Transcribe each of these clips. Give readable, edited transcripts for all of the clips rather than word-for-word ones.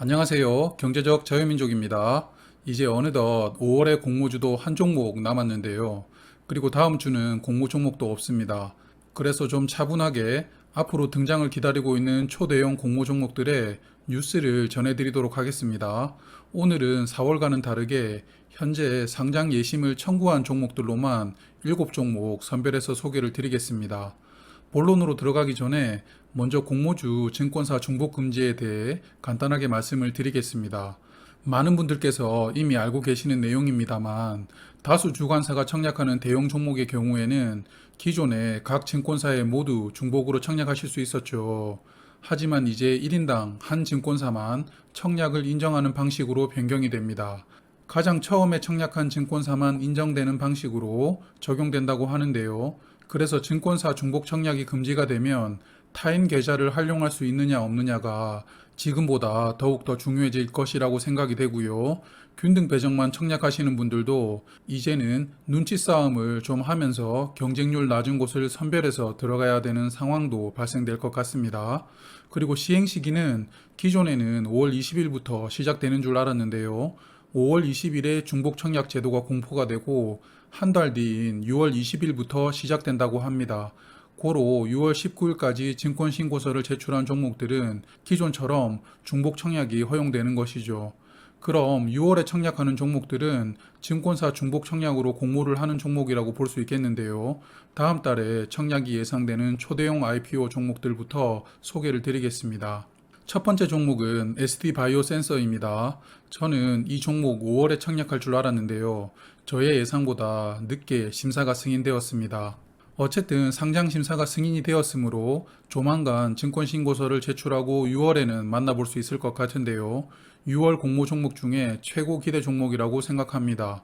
안녕하세요. 경제적 자유민족입니다. 이제 어느덧 5월의 공모주도 한 종목 남았는데요. 그리고 다음 주는 공모 종목도 없습니다. 그래서 좀 차분하게 앞으로 등장을 기다리고 있는 초대형 공모 종목들의 뉴스를 전해드리도록 하겠습니다. 오늘은 4월과는 다르게 현재 상장 예심을 청구한 종목들로만 7종목 선별해서 소개를 드리겠습니다. 본론으로 들어가기 전에 먼저 공모주 증권사 중복 금지에 대해 간단하게 말씀을 드리겠습니다. 많은 분들께서 이미 알고 계시는 내용입니다만 다수 주관사가 청약하는 대형 종목의 경우에는 기존에 각 증권사에 모두 중복으로 청약하실 수 있었죠. 하지만 이제 1인당 한 증권사만 청약을 인정하는 방식으로 변경이 됩니다. 가장 처음에 청약한 증권사만 인정되는 방식으로 적용된다고 하는데요. 그래서 증권사 중복 청약이 금지가 되면 타인 계좌를 활용할 수 있느냐 없느냐가 지금보다 더욱더 중요해질 것이라고 생각이 되고요. 균등 배정만 청약하시는 분들도 이제는 눈치 싸움을 좀 하면서 경쟁률 낮은 곳을 선별해서 들어가야 되는 상황도 발생될 것 같습니다. 그리고 시행 시기는 기존에는 5월 20일부터 시작되는 줄 알았는데요. 5월 20일에 중복 청약 제도가 공포가 되고 한 달 뒤인 6월 20일부터 시작된다고 합니다. 고로 6월 19일까지 증권신고서를 제출한 종목들은 기존처럼 중복 청약이 허용되는 것이죠. 그럼 6월에 청약하는 종목들은 증권사 중복 청약으로 공모를 하는 종목이라고 볼 수 있겠는데요. 다음 달에 청약이 예상되는 초대형 IPO 종목들부터 소개를 드리겠습니다. 첫 번째 종목은 ST바이오 센서입니다. 저는 이 종목 5월에 청약할 줄 알았는데요. 저의 예상보다 늦게 심사가 승인되었습니다. 어쨌든 상장 심사가 승인이 되었으므로 조만간 증권신고서를 제출하고 6월에는 만나볼 수 있을 것 같은데요. 6월 공모 종목 중에 최고 기대 종목이라고 생각합니다.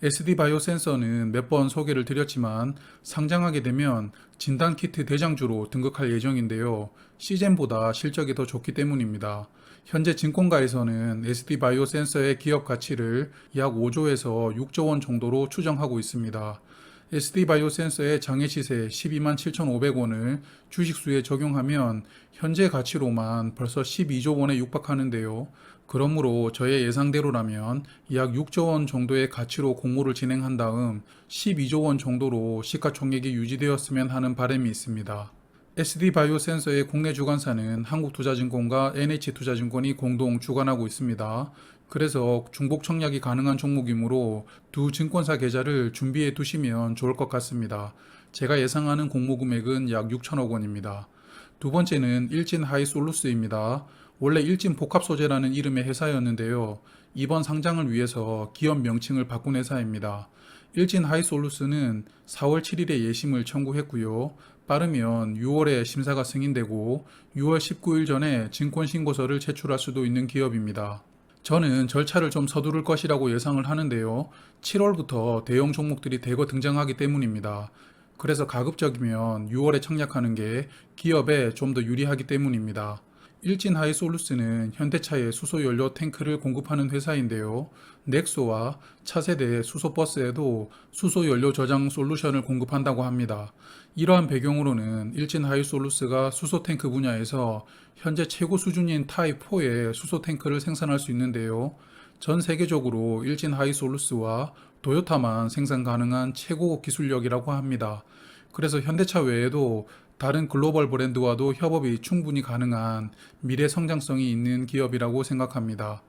SD바이오 센서는 몇 번 소개를 드렸지만 상장하게 되면 진단키트 대장주로 등극할 예정인데요. 시젠보다 실적이 더 좋기 때문입니다. 현재 증권가에서는 SD바이오 센서의 기업 가치를 약 5조에서 6조 원 정도로 추정하고 있습니다. SD바이오 센서의 장외 시세 12만 7,500원을 주식수에 적용하면 현재 가치로만 벌써 12조 원에 육박하는데요. 그러므로 저의 예상대로라면 약 6조 원 정도의 가치로 공모를 진행한 다음 12조 원 정도로 시가총액이 유지되었으면 하는 바람이 있습니다. SD바이오 센서의 국내 주관사는 한국투자증권과 NH투자증권이 공동 주관하고 있습니다. 그래서 중복 청약이 가능한 종목이므로 두 증권사 계좌를 준비해 두시면 좋을 것 같습니다. 제가 예상하는 공모 금액은 약 6천억 원입니다. 두 번째는 일진 하이솔루스입니다. 원래 일진 복합소재라는 이름의 회사였는데요. 이번 상장을 위해서 기업 명칭을 바꾼 회사입니다. 일진 하이솔루스는 4월 7일에 예심을 청구했고요. 빠르면 6월에 심사가 승인되고 6월 19일 전에 증권신고서를 제출할 수도 있는 기업입니다. 저는 절차를 좀 서두를 것이라고 예상을 하는데요. 7월부터 대형 종목들이 대거 등장하기 때문입니다. 그래서 가급적이면 6월에 청약하는 게 기업에 좀 더 유리하기 때문입니다. 일진 하이솔루스는 현대차의 수소연료 탱크를 공급하는 회사인데요. 넥소와 차세대 수소버스에도 수소연료 저장 솔루션을 공급한다고 합니다. 이러한 배경으로는 일진 하이솔루스가 수소탱크 분야에서 현재 최고 수준인 타입4의 수소탱크를 생산할 수 있는데요. 전 세계적으로 일진 하이솔루스와 도요타만 생산 가능한 최고 기술력이라고 합니다. 그래서 현대차 외에도 다른 글로벌 브랜드와도 협업이 충분히 가능한 미래 성장성이 있는 기업이라고 생각합니다.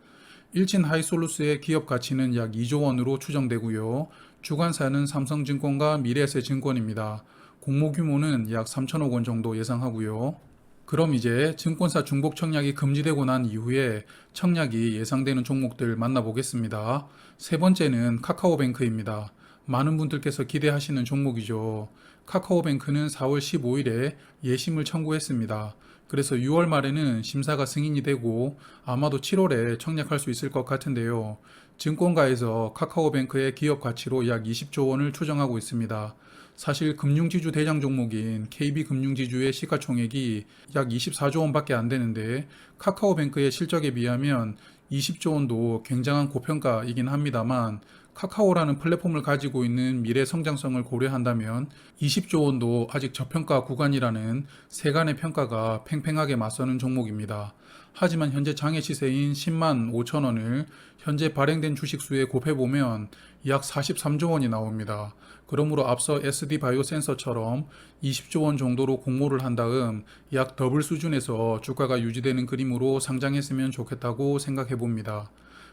일진 하이솔루스의 기업 가치는 약 2조 원으로 추정되고요. 주관사는 삼성증권과 미래에셋증권입니다. 공모 규모는 약 3천억 원 정도 예상하고요. 그럼 이제 증권사 중복 청약이 금지되고 난 이후에 청약이 예상되는 종목들 만나보겠습니다. 세 번째는 카카오뱅크입니다. 많은 분들께서 기대하시는 종목이죠. 카카오뱅크는 4월 15일에 예심을 청구했습니다. 그래서 6월 말에는 심사가 승인이 되고 아마도 7월에 청약할 수 있을 것 같은데요. 증권가에서 카카오뱅크의 기업 가치로 약 20조 원을 추정하고 있습니다. 사실 금융지주 대장 종목인 KB금융지주의 시가총액이 약 24조 원밖에 안 되는데 카카오뱅크의 실적에 비하면 20조 원도 굉장한 고평가이긴 합니다만 카카오라는 플랫폼을 가지고 있는 미래 성장성을 고려한다면 20조 원도 아직 저평가 구간이라는 세간의 평가가 팽팽하게 맞서는 종목입니다. 하지만 현재 장외 시세인 10만 5천 원을 현재 발행된 주식수에 곱해보면 약 43조 원이 나옵니다. 그러므로 앞서 SD바이오 센서처럼 20조 원 정도로 공모를 한 다음 약 더블 수준에서 주가가 유지되는 그림으로 상장했으면 좋겠다고 생각해 봅니다.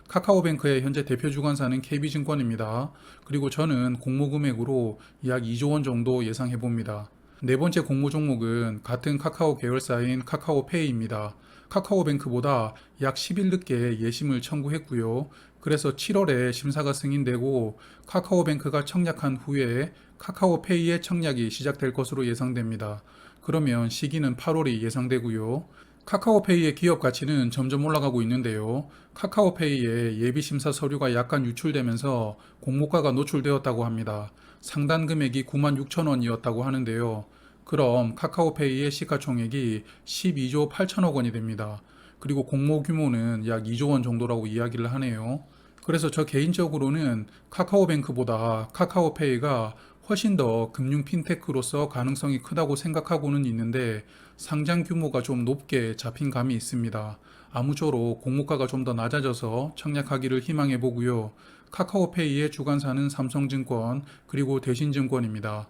카카오뱅크의 현재 대표 주관사는 KB증권입니다. 그리고 저는 공모 금액으로 약 2조 원 정도 예상해 봅니다. 네 번째 공모 종목은 같은 카카오 계열사인 카카오페이입니다. 카카오뱅크보다 약 10일 늦게 예심을 청구했고요. 그래서 7월에 심사가 승인되고 카카오뱅크가 청약한 후에 카카오페이의 청약이 시작될 것으로 예상됩니다. 그러면 시기는 8월이 예상되고요. 카카오페이의 기업 가치는 점점 올라가고 있는데요. 카카오페이의 예비 심사 서류가 약간 유출되면서 공모가가 노출되었다고 합니다. 상단 금액이 9만 6천 원이었다고 하는데요. 그럼 카카오페이의 시가총액이 12조 8천억 원이 됩니다. 그리고 공모 규모는 약 2조 원 정도라고 이야기를 하네요. 그래서 저 개인적으로는 카카오뱅크보다 카카오페이가 훨씬 더 금융 핀테크로서 가능성이 크다고 생각하고는 있는데 상장 규모가 좀 높게 잡힌 감이 있습니다. 아무쪼록 공모가가 좀 더 낮아져서 청약하기를 희망해 보고요. 카카오페이의 주관사는 삼성증권 그리고 대신증권입니다.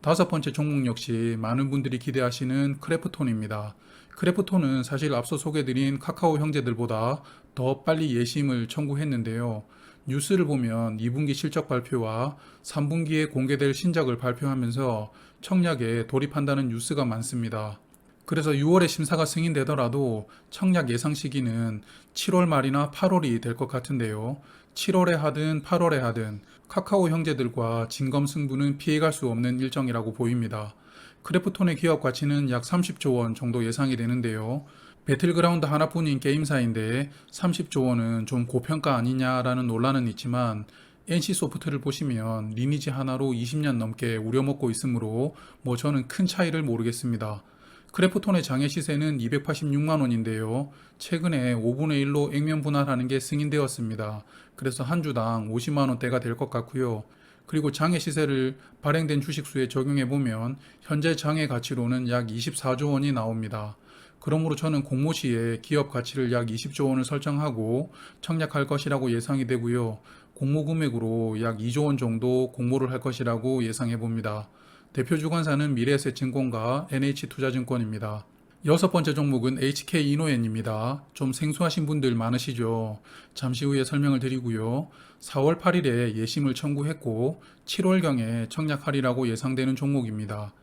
다섯 번째 종목 역시 많은 분들이 기대하시는 크래프톤입니다. 크래프톤은 사실 앞서 소개드린 카카오 형제들보다 더 빨리 예심을 청구했는데요. 뉴스를 보면 2분기 실적 발표와 3분기에 공개될 신작을 발표하면서 청약에 돌입한다는 뉴스가 많습니다. 그래서 6월에 심사가 승인되더라도 청약 예상 시기는 7월 말이나 8월이 될 것 같은데요. 7월에 하든 8월에 하든 카카오 형제들과 진검승부는 피해갈 수 없는 일정이라고 보입니다. 크래프톤의 기업 가치는 약 30조 원 정도 예상이 되는데요. 배틀그라운드 하나뿐인 게임사인데 30조 원은 좀 고평가 아니냐라는 논란은 있지만 NC소프트를 보시면 리니지 하나로 20년 넘게 우려먹고 있으므로 저는 큰 차이를 모르겠습니다. 크래프톤의 장외 시세는 286만 원인데요. 최근에 5분의 1로 액면 분할하는 게 승인되었습니다. 그래서 한 주당 50만 원대가 될 것 같고요. 그리고 장외 시세를 발행된 주식수에 적용해 보면 현재 장외 가치로는 약 24조 원이 나옵니다. 그러므로 저는 공모 시에 기업 가치를 약 20조 원을 설정하고 청약할 것이라고 예상이 되고요. 공모 금액으로 약 2조 원 정도 공모를 할 것이라고 예상해 봅니다. 대표 주관사는 미래에셋증권과 NH투자증권입니다. 여섯 번째 종목은 HK이노엔입니다. 좀 생소하신 분들 많으시죠? 잠시 후에 설명을 드리고요. 4월 8일에 예심을 청구했고 7월경에 청약하리라고 예상되는 종목입니다.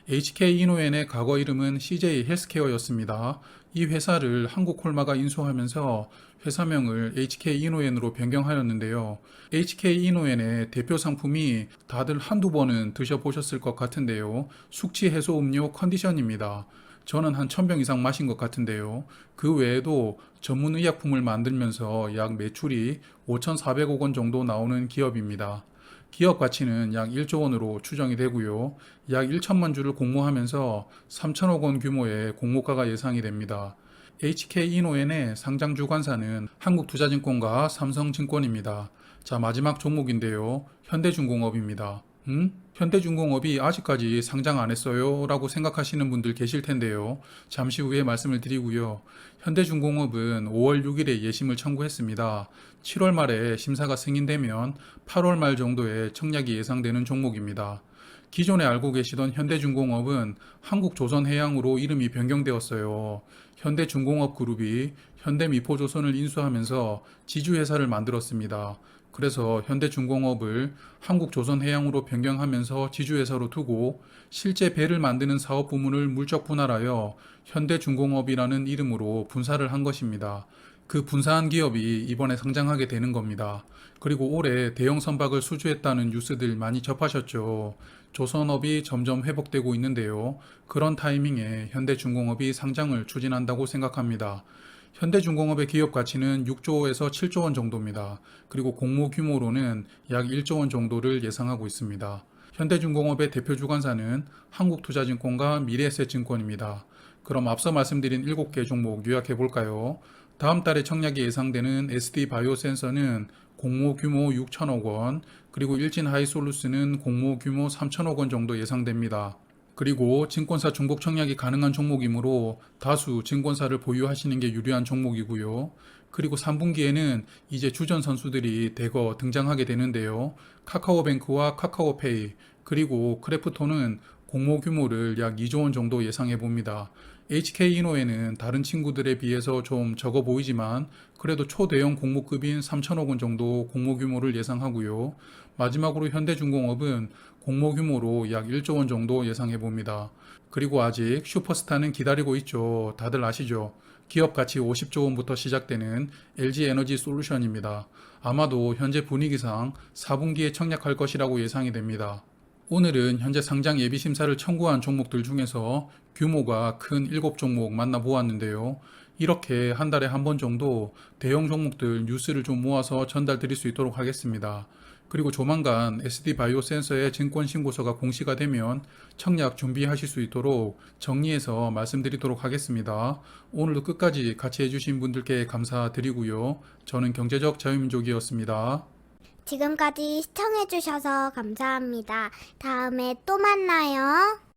HK이노엔의 과거 이름은 CJ 헬스케어였습니다. 이 회사를 한국콜마가 인수하면서 회사명을 HK이노엔으로 변경하였는데요. HK이노엔의 대표 상품이 다들 한두 번은 드셔보셨을 것 같은데요. 숙취 해소 음료 컨디션입니다. 저는 한 1000병 이상 마신 것 같은데요. 그 외에도 전문 의약품을 만들면서 약 매출이 5,400억 원 정도 나오는 기업입니다. 기업 가치는 약 1조 원으로 추정이 되고요. 약 1천만 주를 공모하면서 3천억 원 규모의 공모가가 예상이 됩니다. HK이노엔의 상장 주관사는 한국투자증권과 삼성증권입니다. 자, 마지막 종목인데요. 현대중공업입니다. 현대중공업이 아직까지 상장 안 했어요? 라고 생각하시는 분들 계실 텐데요. 잠시 후에 말씀을 드리고요. 현대중공업은 5월 6일에 예심을 청구했습니다. 7월 말에 심사가 승인되면 8월 말 정도에 청약이 예상되는 종목입니다. 기존에 알고 계시던 현대중공업은 한국조선해양으로 이름이 변경되었어요. 현대중공업그룹이 현대미포조선을 인수하면서 지주회사를 만들었습니다. 그래서 현대중공업을 한국조선해양으로 변경하면서 지주회사로 두고 실제 배를 만드는 사업 부문을 물적 분할하여 현대중공업이라는 이름으로 분사를 한 것입니다. 그 분사한 기업이 이번에 상장하게 되는 겁니다. 그리고 올해 대형 선박을 수주했다는 뉴스들 많이 접하셨죠. 조선업이 점점 회복되고 있는데요. 그런 타이밍에 현대중공업이 상장을 추진한다고 생각합니다. 현대중공업의 기업 가치는 6조에서 7조 원 정도입니다. 그리고 공모 규모로는 약 1조 원 정도를 예상하고 있습니다. 현대중공업의 대표 주관사는 한국투자증권과 미래에셋증권입니다. 그럼 앞서 말씀드린 7개 종목 요약해 볼까요? 다음 달에 청약이 예상되는 SD바이오센서는 공모 규모 6천억 원, 그리고 일진 하이솔루스는 공모 규모 3천억 원 정도 예상됩니다. 그리고 증권사 중복 청약이 가능한 종목이므로 다수 증권사를 보유하시는 게 유리한 종목이고요. 그리고 3분기에는 이제 주전 선수들이 대거 등장하게 되는데요. 카카오뱅크와 카카오페이, 그리고 크래프톤은 공모 규모를 약 2조 원 정도 예상해 봅니다. HK이노에는 다른 친구들에 비해서 좀 적어 보이지만 그래도 초대형 공모급인 3천억 원 정도 공모 규모를 예상하고요. 마지막으로 현대중공업은 공모 규모로 약 1조 원 정도 예상해 봅니다. 그리고 아직 슈퍼스타는 기다리고 있죠. 다들 아시죠? 기업 가치 50조 원부터 시작되는 LG에너지 솔루션입니다. 아마도 현재 분위기상 4분기에 청약할 것이라고 예상이 됩니다. 오늘은 현재 상장 예비 심사를 청구한 종목들 중에서 규모가 큰 7종목 만나보았는데요. 이렇게 한 달에 한 번 정도 대형 종목들 뉴스를 좀 모아서 전달 드릴 수 있도록 하겠습니다. 그리고 조만간 SD바이오센서의 증권 신고서가 공시가 되면 청약 준비하실 수 있도록 정리해서 말씀드리도록 하겠습니다. 오늘도 끝까지 같이 해주신 분들께 감사드리고요. 저는 경제적 자유민족이었습니다. 지금까지 시청해주셔서 감사합니다. 다음에 또 만나요.